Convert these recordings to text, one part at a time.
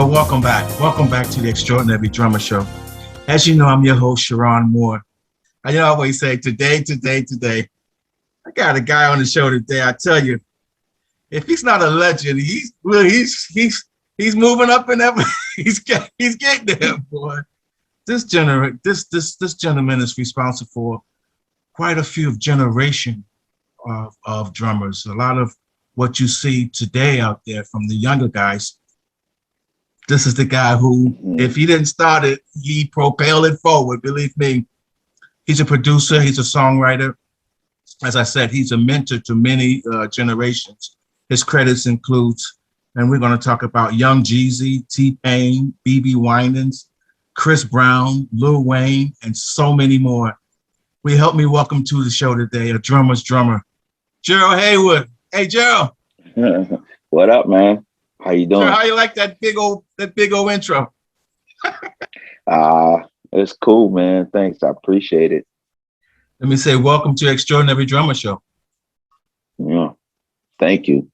Well, welcome back. Welcome back to the Extraordinary Drummer Show. As you know, I'm your host, Cheron Moore. I always say today. I got a guy on the show today. I tell you, if he's not a legend, he's moving up and ever he's getting there, boy. This gentleman is responsible for quite a few generation of drummers. A lot of what you see today out there from the younger guys. This is the guy who, if he didn't start it, he propelled it forward. Believe me, he's a producer. He's a songwriter. As I said, he's a mentor to many generations. His credits includes, and we're going to talk about Young Jeezy, T-Pain, BB Winans, Chris Brown, Lil Wayne, and so many more. Will you help me welcome to the show today, a drummer's drummer, Gerald Heyward. Hey, Gerald. What up, man? How you doing? Gerald, how you like that big old intro? It's cool, man. Thanks. I appreciate it. Let me say welcome to Extraordinary Drummer Show. Yeah. Thank you.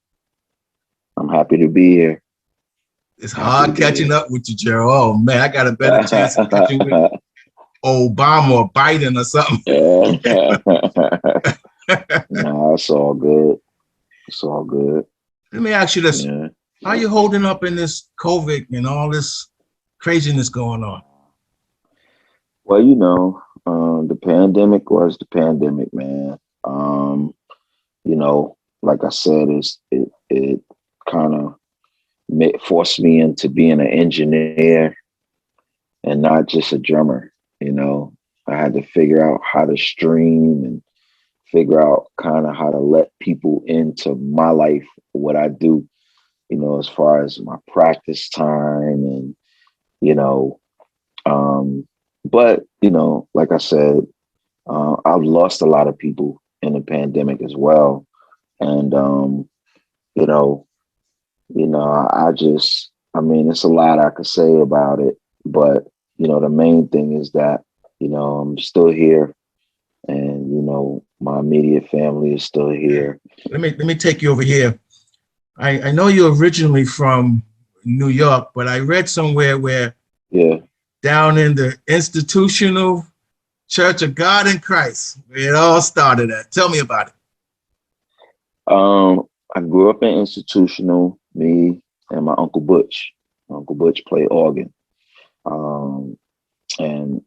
I'm happy to be here. It's hard catching up with you, Gerald. Oh, man, I got a better chance of catching with Obama or Biden or something. No, it's all good. It's all good. Let me ask you this. Yeah. How are you holding up in this COVID and all this craziness going on? Well, you know, the pandemic was the pandemic, man. You know, like I said, it kind of forced me into being an engineer and not just a drummer. You know, I had to figure out how to stream and figure out kind of how to let people into my life, what I do, you know, as far as my practice time and, you know, but, you know, like I said, I've lost a lot of people in the pandemic as well. And, you know, I mean, it's a lot I could say about it, but, you know, the main thing is that, you know, I'm still here and, you know, my immediate family is still here. Let me take you over here. I know you're originally from New York, but I read somewhere where down in the Institutional Church of God in Christ, where it all started at. Tell me about it. I grew up in Institutional, me and my Uncle Butch. Uncle Butch played organ. And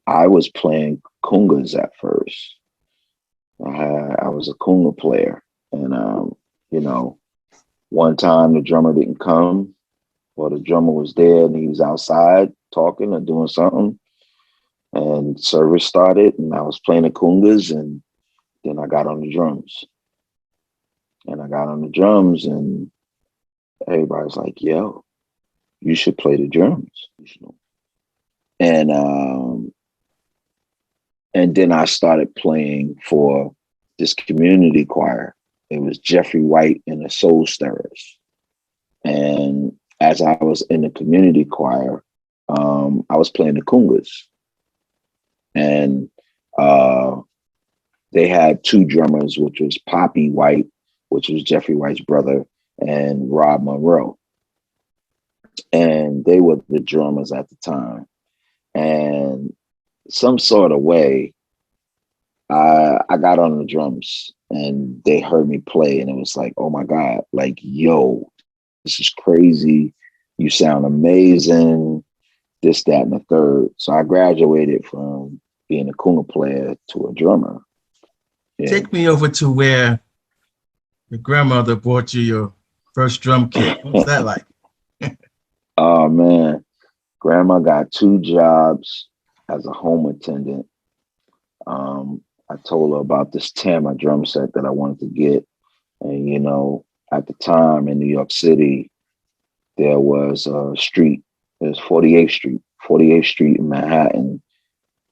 I was playing congas at first. I was a conga player. And, you know, one time the drummer didn't come, or the drummer was there and he was outside talking or doing something. And service started and I was playing the congas and then I got on the drums. And I got on the drums and everybody's like, yo, you should play the drums. And then I started playing for this community choir. It was Jeffrey White and the Soul Stirrers. And as I was in the community choir, I was playing the congas. And they had two drummers, which was Poppy White, which was Jeffrey White's brother, and Rob Monroe. And they were the drummers at the time. And some sort of way, I got on the drums and they heard me play and it was like, oh my God, like, yo, this is crazy. You sound amazing, this, that, and the third. So I graduated from being a conga player to a drummer. Yeah. Take me over to where your grandmother bought you your first drum kit. What was that like? Oh man, grandma got 2 jobs as a home attendant. I told her about this Tama drum set that I wanted to get. And, you know, at the time in New York City, there was a street, there's 48th Street. 48th Street in Manhattan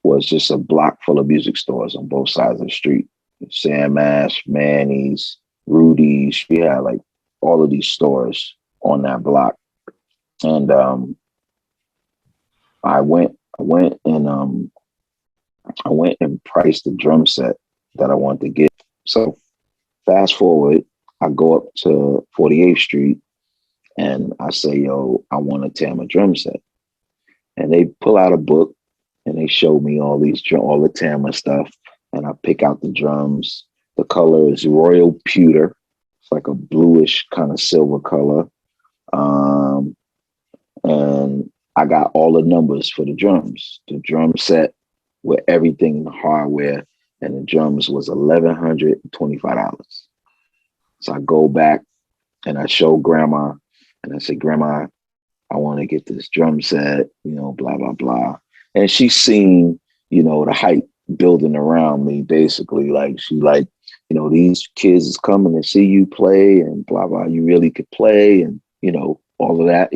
was just a block full of music stores on both sides of the street. Sam Ash, Manny's, Rudy's. We had like all of these stores on that block. And I went and priced the drum set that I wanted to get. So fast forward, I go up to 48th Street And I say, yo, I want a Tama drum set. And they pull out a book and they show me all the Tama stuff. And I pick out the drums. The color is royal pewter. It's like a bluish kind of silver color. And I got all the numbers for the drums. The drum set with everything, the hardware, and the drums was $1,125. So I go back and I show grandma and I say, Grandma, I want to get this drum set, blah, blah, blah. And she's seen, the hype building around me, basically. Like, these kids is coming to see you play and blah, blah, you really could play and, all of that,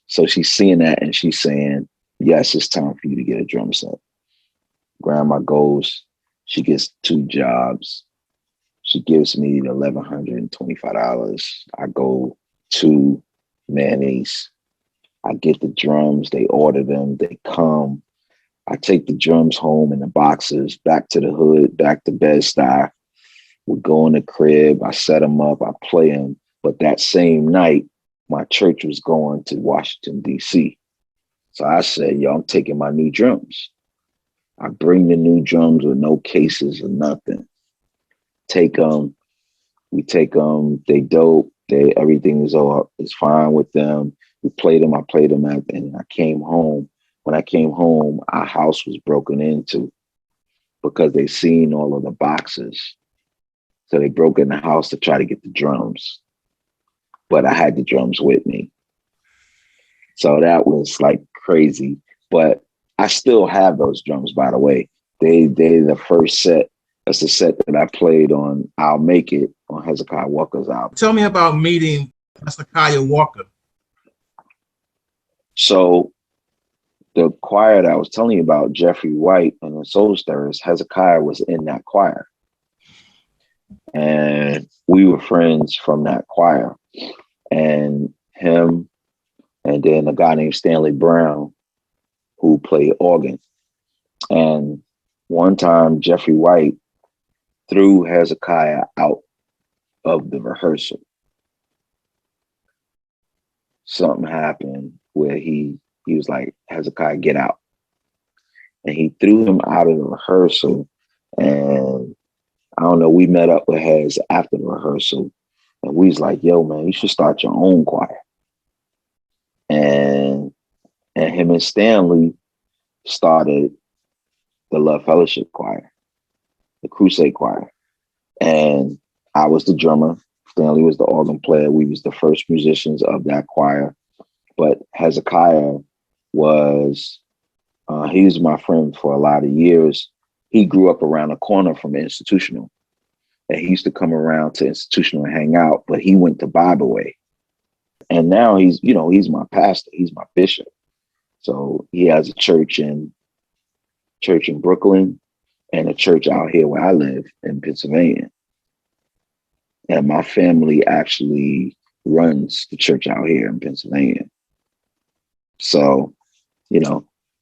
So she's seeing that and she's saying, yes, it's time for you to get a drum set. Grandma goes, she gets 2 jobs. She gives me the $1,125. I go to Manny's. I get the drums. They order them. They come. I take the drums home in the boxes, back to the hood, back to Bed-Stuy. We go in the crib. I set them up. I play them. But that same night, my church was going to Washington, D.C. So I said, yo, I'm taking my new drums. I bring the new drums with no cases or nothing. Take them. We take them. They dope. Everything is fine with them. We played them. I played them and I came home. When I came home, our house was broken into because they seen all of the boxes. So they broke in the house to try to get the drums. But I had the drums with me. So that was like crazy. But I still have those drums, by the way. They the first set. That's the set that I played on I'll Make It on Hezekiah Walker's album. Tell me about meeting Hezekiah Walker. So the choir that I was telling you about, Jeffrey White and the Soul Stirrers, Hezekiah was in that choir. And we were friends from that choir. And him and then a guy named Stanley Brown who played organ. And one time Jeffrey White threw Hezekiah out of the rehearsal. Something happened where he was like, Hezekiah, get out. And he threw him out of the rehearsal. And I don't know, we met up with Hez after the rehearsal. And we was like, yo, man, you should start your own choir. And him and Stanley started the Love Fellowship Choir, the Crusade Choir. And I was the drummer. Stanley was the organ player. We was the first musicians of that choir. But Hezekiah was, he was my friend for a lot of years. He grew up around the corner from Institutional. And he used to come around to Institutional and hang out, but he went to Bible Way. And now he's my pastor. He's my bishop. So he has a church in Brooklyn and a church out here where I live in Pennsylvania. And my family actually runs the church out here in Pennsylvania. So,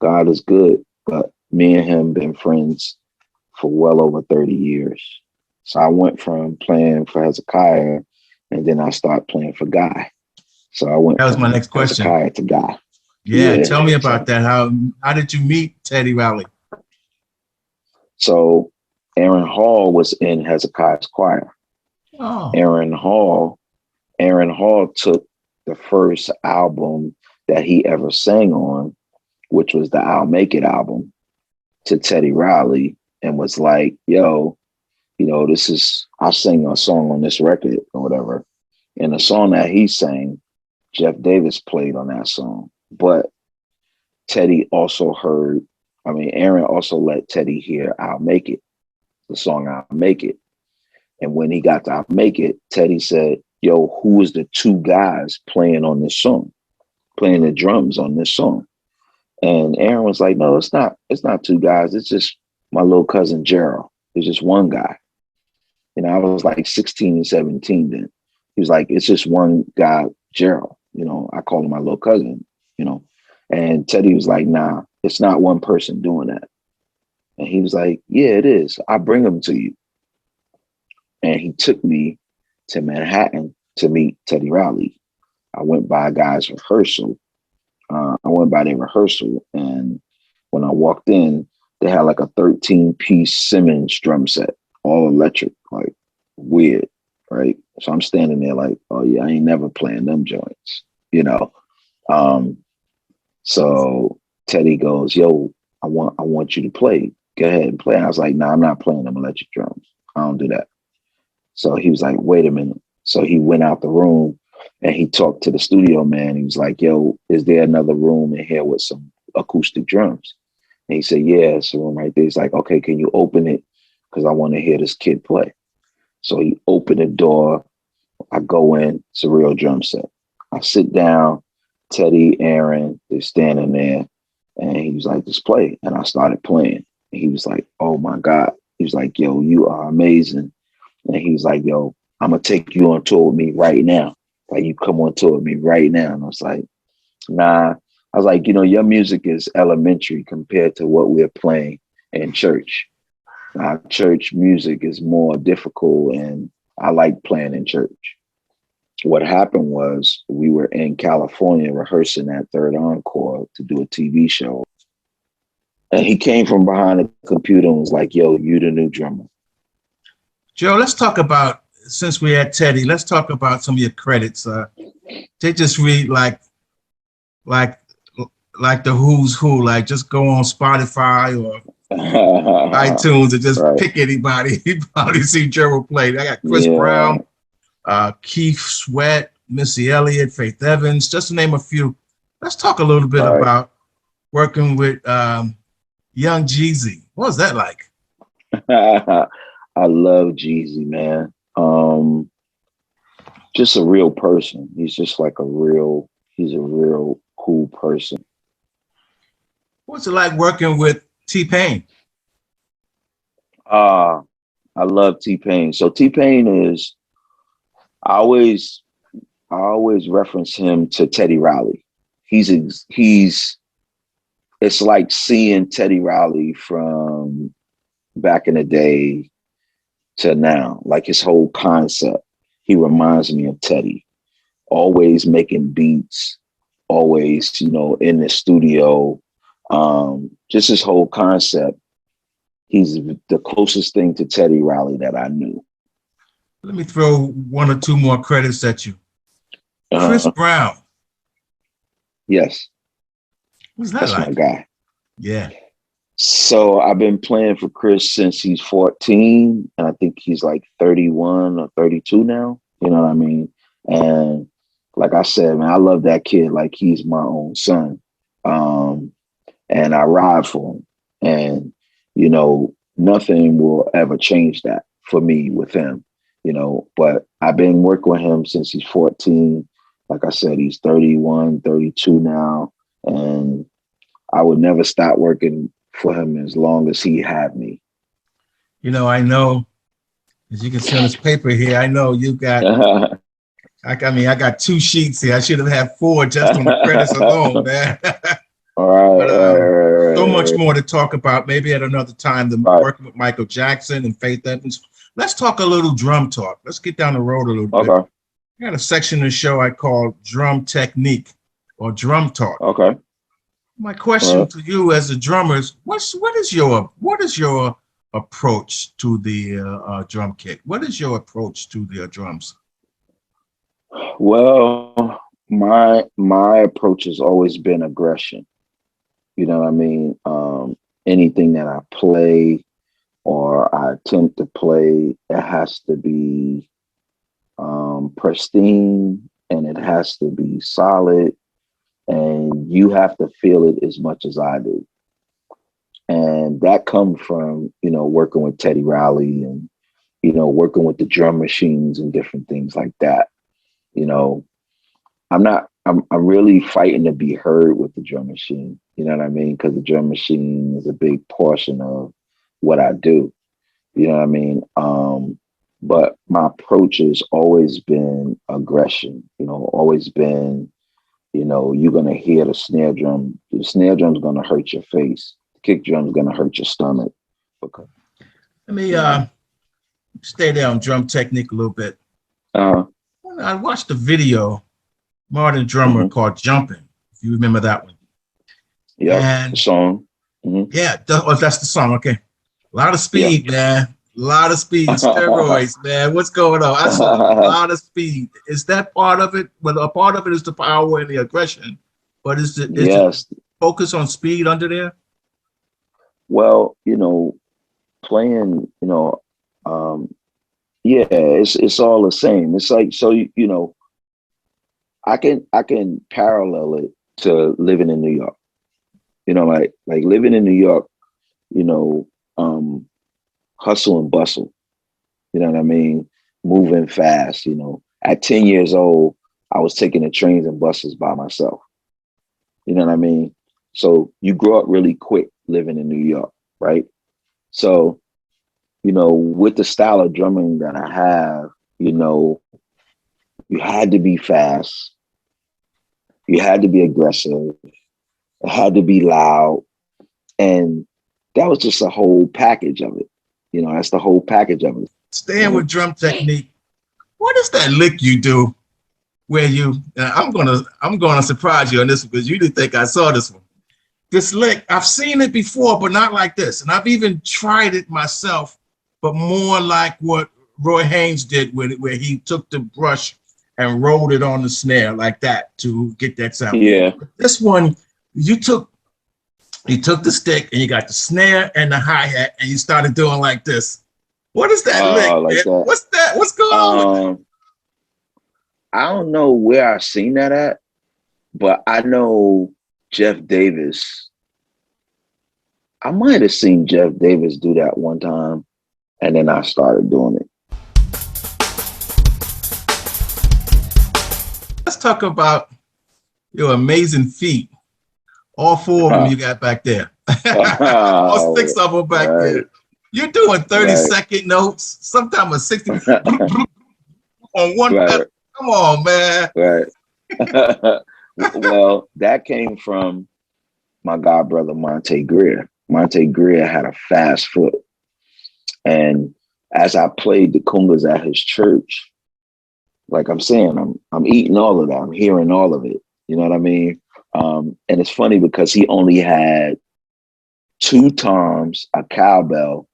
God is good. But me and him been friends for well over 30 years. So I went from playing for Hezekiah and then I started playing for Guy. So I went. That was my next question. Hezekiah to Guy. Yeah, tell me about that. How did you meet Teddy Riley? So Aaron Hall was in Hezekiah's choir. Oh. Aaron Hall took the first album that he ever sang on, which was the I'll Make It album, to Teddy Riley and was like, yo, I sang a song on this record or whatever. And the song that he sang, Jeff Davis played on that song. But Aaron also let Teddy hear I'll Make It, the song I'll Make It. And when he got to I'll Make It, Teddy said, yo, who is the 2 guys playing on this song, playing the drums on this song? And Aaron was like, no, it's not 2 guys. It's just my little cousin, Gerald. It's just one guy. I was like 16 and 17 then. He was like, it's just one guy, Gerald. I call him my little cousin, And Teddy was like, nah, it's not one person doing that. And he was like, yeah, it is. I'll bring him to you. And he took me to Manhattan to meet Teddy Riley. I went by a guy's rehearsal. I went by their rehearsal, and when I walked in, they had like a 13-piece Simmons drum set, all electric, like weird, right? So I'm standing there like, oh yeah, I ain't never playing them joints, you know. Um, so Teddy goes, yo, I want you to play. Go ahead and play. I was like, nah, I'm not playing them electric drums. I don't do that. So he was like, wait a minute. So he went out the room and he talked to the studio man. He was like, yo, is there another room in here with some acoustic drums? And he said, yeah, it's a room right there. He's like, okay, can you open it? Because I want to hear this kid play. So he opened the door. I go in. It's a real drum set. I sit down. Teddy, Aaron, they're standing there. And he was like, just play. And I started playing. And he was like, oh my God. He was like, yo, you are amazing. And he was like, yo, I'm going to take you on tour with me right now. Like, you come on tour with me right now. And I was like, nah. I was like, you know, your music is elementary compared to what we're playing in church. Our church music is more difficult, and I like playing in church. What happened was we were in California rehearsing at Third Encore to do a TV show. And he came from behind the computer and was like, yo, you the new drummer. Joe, let's talk about, since we're at Teddy, let's talk about some of your credits. They just read like the who's who, like just go on Spotify or iTunes and just pick anybody. You probably see Gerald play. I got Chris Brown, Keith Sweat, Missy Elliott, Faith Evans, just to name a few. Let's talk a little bit about working with young Jeezy. What was that like? I love Jeezy, man. Just a real person. He's just like he's a real cool person. What's it like working with T-Pain? I love T-Pain. So T-Pain is, I always reference him to Teddy Riley. It's like seeing Teddy Riley from back in the day to now, like his whole concept. He reminds me of Teddy, always making beats, always, in the studio. Just his whole concept. He's the closest thing to Teddy Riley that I knew. Let me throw one or two more credits at you. Chris Brown. Yes. What's that That's like? my guy. Yeah. So I've been playing for Chris since he's 14, and I think he's like 31 or 32 now. You know what I mean? And like I said, man, I love that kid like he's my own son. And I ride for him. And, nothing will ever change that for me with him, but I've been working with him since he's 14. Like I said, he's 31, 32 now. And I would never stop working for him as long as he had me. I know, as you can see on this paper here, I know you got, I got 2 sheets here. I should have had 4 just on the credits alone, man. All right, so much more to talk about. Maybe at another time, working with Michael Jackson and Faith Evans. Let's talk a little drum talk. Let's get down the road a little bit. I got a section of the show I call Drum Technique or Drum Talk. Okay. My question to you as a drummer is, what is your approach to the drum kit? What is your approach to the drums? Well, my approach has always been aggression. You know what I mean? Anything that I play or I attempt to play, it has to be pristine, and it has to be solid, and you have to feel it as much as I do. And that comes from, working with Teddy Riley and, working with the drum machines and different things like that. I'm really fighting to be heard with the drum machine. You know what I mean? Because the drum machine is a big portion of what I do. You know what I mean? But my approach has always been aggression, always been, you're going to hear the snare drum. The snare drum's going to hurt your face. The kick drum's going to hurt your stomach. Okay. Let me stay there on drum technique a little bit. I watched the video modern drummer called Jumping, if you remember that one. Yep, the And song. yeah, that's the song. Okay. A lot of Yeah. speed, man. A lot of speed. Steroids, man. What's going on? I saw a lot of speed. Is that part of it? Well, a part of it is the power and the aggression. But is it Yes. focus on speed under there? Well, playing, yeah, it's all the same. It's like, so I can parallel it to living in New York. Like living in New York, you know, um, hustle and bustle. You know what I mean? Moving fast. At 10 years old, I was taking the trains and buses by myself. You know what I mean? So you grow up really quick living in New York, right? So, with the style of drumming that I have, you had to be fast, you had to be aggressive, it had to be loud. And that was just a whole package of it. That's the whole package of it. Staying with drum technique, what is that lick you do where I'm gonna surprise you on this because you didn't think I saw this one. This lick, I've seen it before, but not like this. And I've even tried it myself, but more like what Roy Haynes did with it, where he took the brush and rolled it on the snare like that to get that sound. Yeah. This one, you took the stick and you got the snare and the hi-hat and you started doing like this. What is that lick, Like man? that. What's that? What's going on with that? I don't know where I've seen that at, but I know Jeff Davis. I might have seen Jeff Davis do that one time, and then I started doing it. Let's talk about your amazing feet. All four of them you got back there. All six of them back there. You're doing 30-second notes, sometimes a 60 on one pedal. Come on, man. Right. Well, that came from my god brother Monte Greer. Monte Greer had a fast foot, and as I played the congas at his church, like I'm saying, I'm eating all of that. I'm hearing all of it. You know what I mean? And it's funny because he only had 2 toms, a cowbell,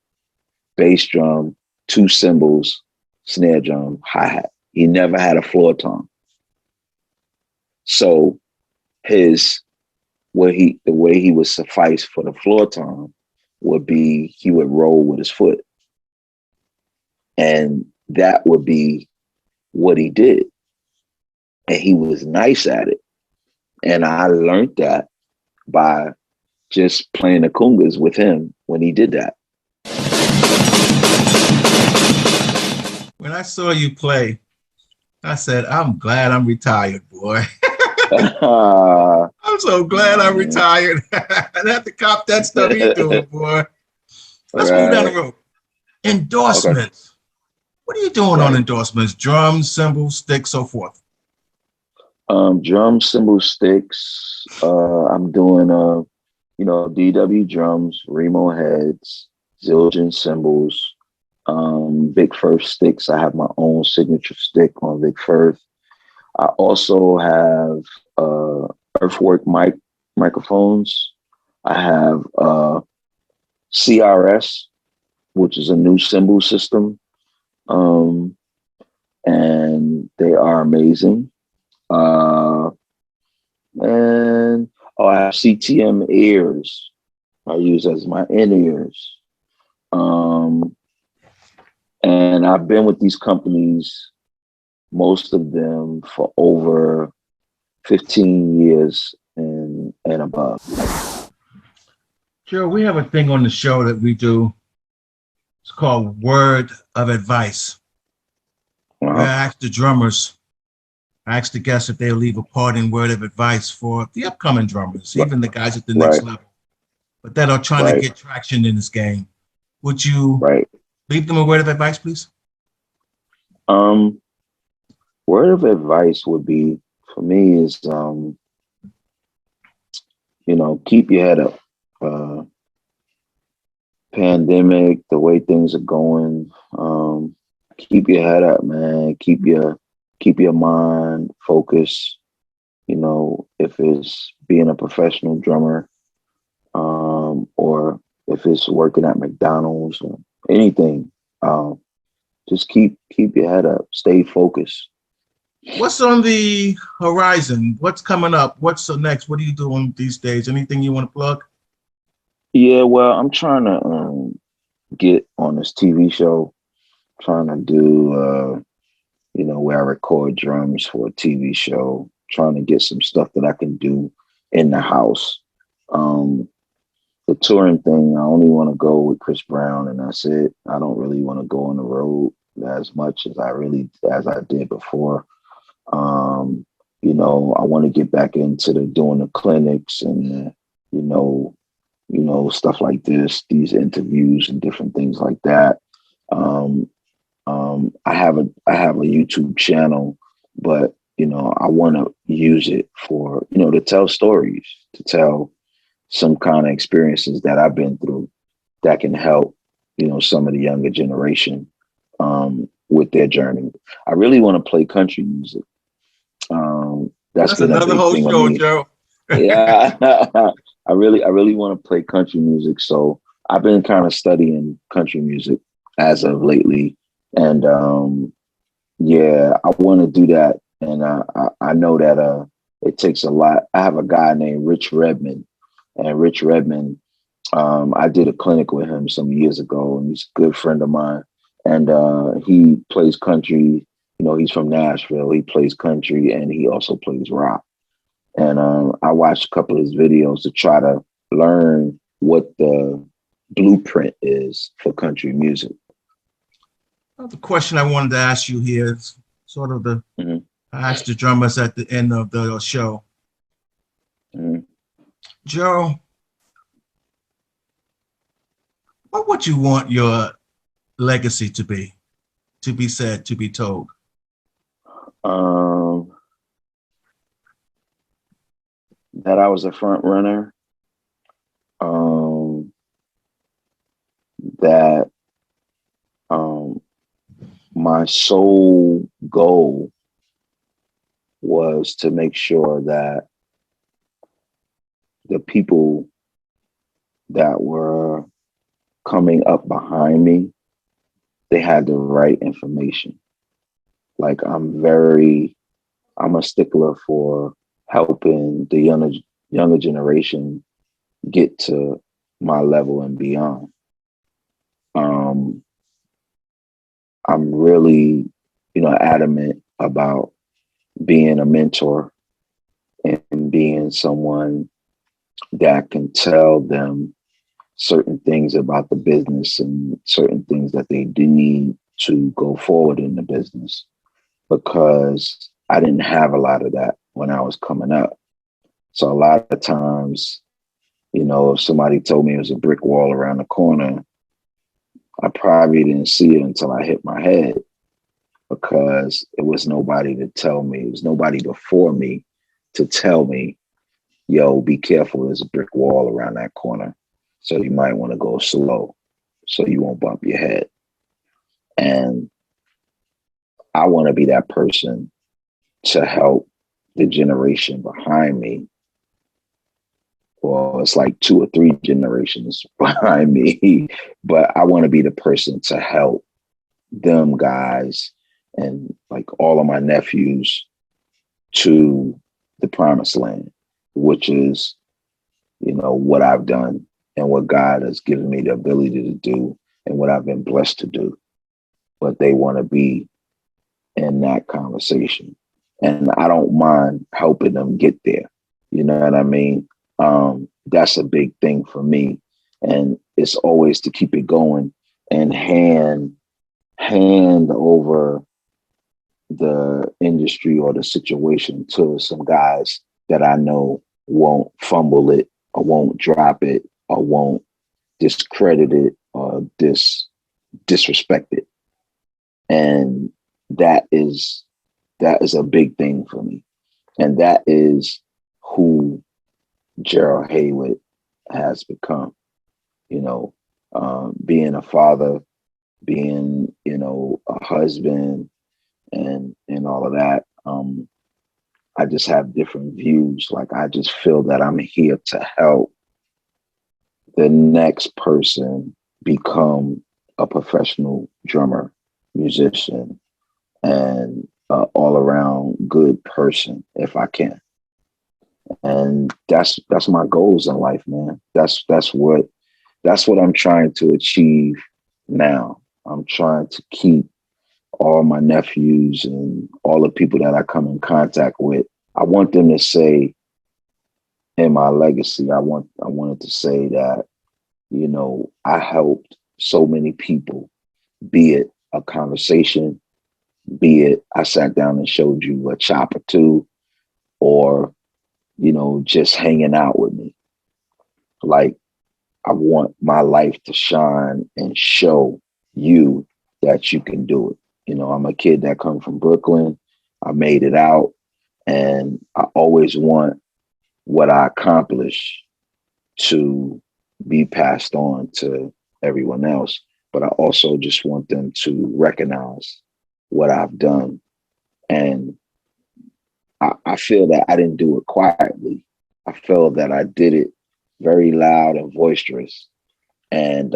bass drum, 2 cymbals, snare drum, hi-hat. He never had a floor tom. So the way he would suffice for the floor tom would be he would roll with his foot. And that would be what he did. And he was nice at it. And I learned that by just playing the congas with him when he did that. When I saw you play, I said, I'm glad I'm retired, boy. I'm so glad I'm retired. I have to cop that stuff you're doing, boy. Let's move down the road. Endorsements. Okay. What are you doing on endorsements? Drums, cymbals, sticks, so forth. Drum, cymbal, sticks. I'm doing DW drums, Remo heads, Zildjian cymbals, Vic Firth sticks. I have my own signature stick on Vic Firth. I also have Earthwork microphones. I have CRS, which is a new cymbal system, and they are amazing. And I have CTM ears I use as my in-ears. And I've been with these companies, most of them for over 15 years and above. Joe, we have a thing on the show that we do. It's called Word of Advice. Where I ask the drummers, I ask the guests if they'll leave a parting word of advice for the upcoming drummers, even the guys at the next level, but that are trying to get traction in this game. Would you leave them a word of advice, please? Word of advice would be, for me, is, keep your head up. Pandemic, the way things are going, keep your head up, man. Keep your mind focused. you know, if it's being a professional drummer, or if it's working at McDonald's or anything, just keep your head up, stay focused. What's on the horizon? What's coming up? What's the next? What are you doing these days? Anything you want to plug? Yeah, well, I'm trying to get on this TV show, trying to do you know, where I record drums for a TV show, trying to get some stuff that I can do in the house. Um, the touring thing, I only want to go with Chris Brown, and that's it. I don't really want to go on the road as much as I did before. Um, you know, I want to get back into the doing the clinics and you know, stuff like this, these interviews and different things like that. Um, I have a YouTube channel, but you know, I want to use it for, you know, to tell stories, to tell some kind of experiences that I've been through that can help, you know, some of the younger generation with their journey. I really want to play country music. That's That's been a another big whole thing with show, me. Joe. Yeah, I really want to play country music. So I've been kind of studying country music as of lately, and yeah, I want to do that. And I know that it takes a lot. I have a guy named Rich Redmond, and Rich Redmond, I did a clinic with him some years ago, and he's a good friend of mine. And he plays country. You know, he's from Nashville. He plays country, and he also plays rock. And I watched a couple of his videos to try to learn what the blueprint is for country music. The question I wanted to ask you here is sort of the Mm-hmm. I asked the drummers at the end of the show. Mm-hmm. Joe, what would you want your legacy to be said, to be told? Um, that I was a front runner. Um, that um, my sole goal was to make sure that the people that were coming up behind me, they had the right information. Like I'm a stickler for helping the younger generation get to my level and beyond. Um, I'm really, you know, adamant about being a mentor and being someone that can tell them certain things about the business and certain things that they do need to go forward in the business, because I didn't have a lot of that when I was coming up. So a lot of times, you know, if somebody told me it was a brick wall around the corner, I probably didn't see it until I hit my head, because it was nobody to tell me. It was nobody before me to tell me, yo, be careful, there's a brick wall around that corner. So you might want to go slow so you won't bump your head. And I want to be that person to help the generation behind me. Well, it's like 2 or 3 generations behind me, but I want to be the person to help them guys and like all of my nephews to the promised land, which is, you know, what I've done and what God has given me the ability to do and what I've been blessed to do. But they want to be in that conversation. And I don't mind helping them get there. You know what I mean? That's a big thing for me. And it's always to keep it going and hand over the industry or the situation to some guys that I know won't fumble it or won't drop it or won't discredit it or disrespect it. And that is a big thing for me. And that is who Gerald Heyward has become. You know, being a father, being, you know, a husband, and all of that. I just have different views. Like, I just feel that I'm here to help the next person become a professional drummer, musician, and all around good person if I can. And that's my goals in life, man. That's what I'm trying to achieve now. I'm trying to keep all my nephews and all the people that I come in contact with. I want them to say in my legacy, I wanted to say that, you know, I helped so many people, be it a conversation, be it I sat down and showed you a chop or two, or, you know, just hanging out with me. Like, I want my life to shine and show you that you can do it. You know, I'm a kid that come from Brooklyn. I made it out, and I always want what I accomplish to be passed on to everyone else. But I also just want them to recognize what I've done. And I feel that I didn't do it quietly. I feel that I did it very loud and boisterous. And,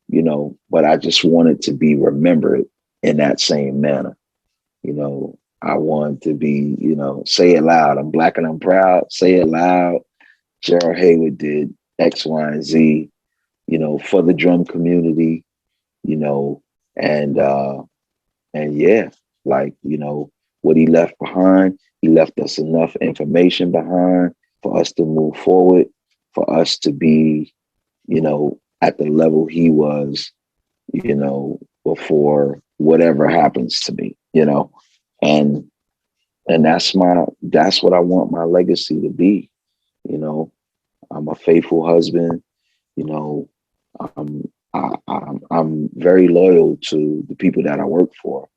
you know, but I just wanted to be remembered in that same manner. You know, I want to be, you know, say it loud. I'm Black and I'm proud. Say it loud. Gerald Heyward did X, Y, and Z, you know, for the drum community, you know, and yeah, like, you know, what he left behind, he left us enough information behind for us to move forward, for us to be, you know, at the level he was, you know, before whatever happens to me, you know, and that's what I want my legacy to be. You know, I'm a faithful husband, you know, I'm very loyal to the people that I work for.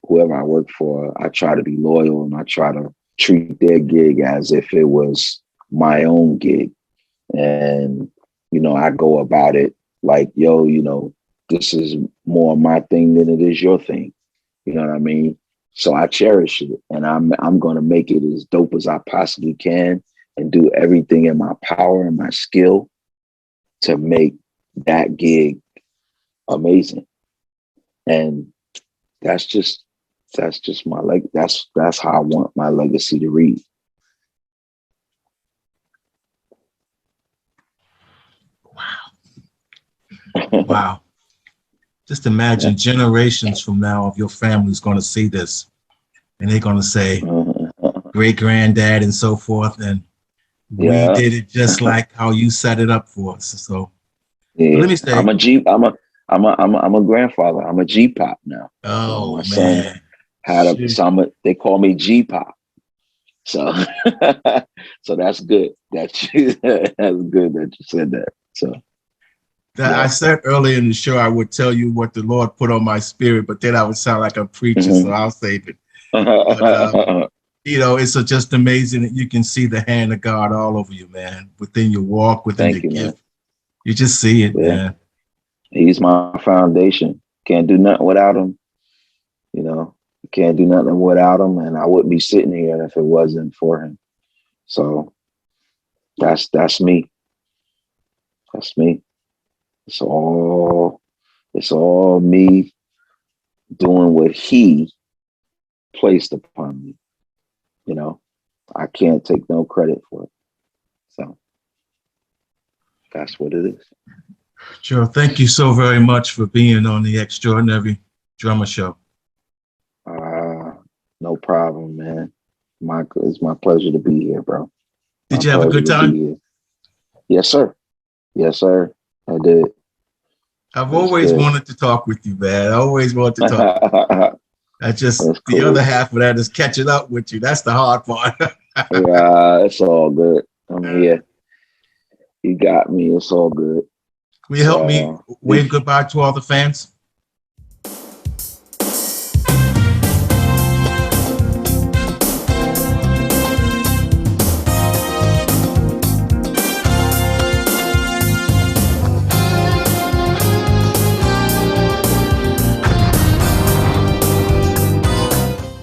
Whoever I work for, I try to be loyal, and I try to treat their gig as if it was my own gig. And, you know, I go about it like, yo, you know, this is more my thing than it is your thing. You know what I mean? So I cherish it, and I'm going to make it as dope as I possibly can, and do everything in my power and my skill to make that gig amazing. And that's just my that's how I want my legacy to read. Wow. Just imagine generations from now of your family's going to see this, and they're going to say, great granddad and so forth. And we Yeah. did it just like how you set it up for us. So Yeah. let me say, I'm a grandfather. I'm a G pop now. So oh my son man, they call me G pop. So so that's good. That's good that you said that. So I said earlier in the show I would tell you what the Lord put on my spirit, but then I would sound like a preacher, so I'll save it. But, you know, it's just amazing that you can see the hand of God all over you, man, within your walk, within your gift. Man. You just see it, man. He's my foundation. Can't do nothing without him. You know, can't do nothing without him, and I wouldn't be sitting here if it wasn't for him. So that's me. That's me. It's all me doing what he placed upon me. You know, I can't take no credit for it. So that's what it is. Sure. Thank you so very much for being on the Extraordinary Drummer Show. No problem, man. It's my pleasure to be here, bro. Did you have a good time? Yes, sir. Yes, sir. I did. I've always wanted to talk with you, man. I always wanted to talk with you. That's cool. The other half of that is catching up with you. That's the hard part. Yeah, it's all good. I'm here. You got me. It's all good. Will you help me wave goodbye to all the fans?